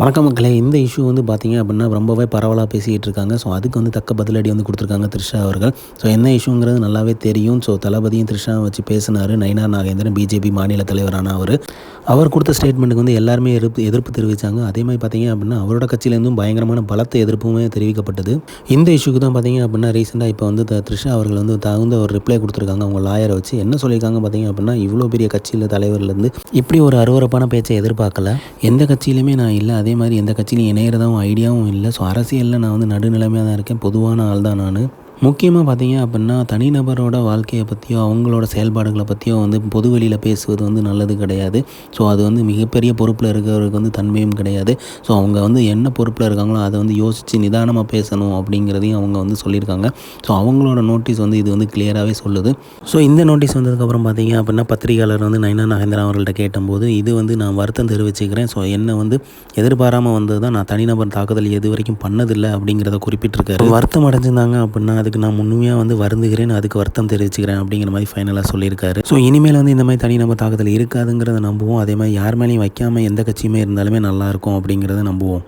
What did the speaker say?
வணக்கம் மக்களே. இந்த இஷ்யூ வந்து பார்த்தீங்க அப்படின்னா ரொம்பவே பரவலாக பேசிக்கிட்டு இருக்காங்க. ஸோ அதுக்கு வந்து தக்க பதிலடி வந்து கொடுத்துருக்காங்க த்ரிஷா அவர்கள். ஸோ என்ன இஷ்யூங்கிறது நல்லாவே தெரியும். ஸோ தளபதியும் த்ரிஷாவை வச்சு பேசினார். நயினார் நாகேந்திரன் பிஜேபி மாநில தலைவரான அவர் கொடுத்த ஸ்டேட்மெண்ட்டுக்கு வந்து எல்லாருமே எதிர்ப்பு தெரிவித்தாங்க. அதே மாதிரி பார்த்தீங்க அப்படின்னா அவரோட கட்சியிலேருந்தும் பயங்கரமான பலத்த எதிர்ப்புமே தெரிவிக்கப்பட்டது. இந்த இஷ்யூக்கு தான் பார்த்தீங்க அப்படின்னா ரீசெண்டாக இப்போ வந்து த்ரிஷா அவர்கள் வந்து தகுந்த ஒரு ரிப்ளை கொடுத்துருக்காங்க. அவங்க லாயரை வச்சு என்ன சொல்லியிருக்காங்க பார்த்தீங்க அப்படின்னா, இவ்வளோ பெரிய கட்சியில் தலைவர்லேருந்து இப்படி ஒரு அருவருப்பான பேச்சை எதிர்பார்க்கல. எந்த கட்சியிலுமே நான் இல்லை, அதே மாதிரி எந்த கட்சியிலையும் இணையிறதாவும் ஐடியாவும் இல்லை. ஸோ அரசியலில் நான் வந்து நடுநிலைமையாக தான் இருக்கேன். பொதுவான ஆள் தான் நான். முக்கியமாக பார்த்தீங்க அப்படின்னா தனிநபரோட வாழ்க்கையை பற்றியோ அவங்களோட செயல்பாடுகளை பற்றியோ வந்து பொதுவெளியில் பேசுவது வந்து நல்லது கிடையாது. ஸோ அது வந்து மிகப்பெரிய பொறுப்பில் இருக்கிறவருக்கு வந்து தன்மையும் கிடையாது. ஸோ அவங்க வந்து என்ன பொறுப்பில் இருக்காங்களோ அதை வந்து யோசித்து நிதானமாக பேசணும் அப்படிங்கிறதையும் அவங்க வந்து சொல்லியிருக்காங்க. ஸோ அவங்களோட நோட்டீஸ் வந்து இது வந்து கிளியராகவே சொல்லுது. ஸோ இந்த நோட்டீஸ் வந்ததுக்கப்புறம் பார்த்தீங்க அப்படின்னா பத்திரிகையாளர் வந்து நயினார் நாகேந்திரன் அவர்கள்ட்ட கேட்டபோது இது வந்து நான் வருத்தம் தெரிவிச்சுக்கிறேன். ஸோ என்ன வந்து எதிர்பாராமல் வந்தது தான், நான் தனிநபர் தாக்குதல் எது வரைக்கும் பண்ணதில்லை அப்படிங்கிறத குறிப்பிட்டிருக்காரு. வருத்தம் அடைஞ்சிருந்தாங்க அப்படின்னா அதுக்கு நான் முழுமையாக வந்து வருந்துகிறேன், அதுக்கு வருத்தம் தெரிவிச்சுக்கிறேன் அப்படிங்கிற மாதிரி ஃபைனலாக சொல்லியிருக்காரு. ஸோ இனிமேல் வந்து இந்த மாதிரி தனிநபர் தாக்குதல் இருக்காதுங்கிறத நம்புவோம். அதே மாதிரி யார் மேலேயும் வைக்காமல் எந்த கட்சியுமே இருந்தாலுமே நல்லாயிருக்கும் அப்படிங்கிறத நம்புவோம்.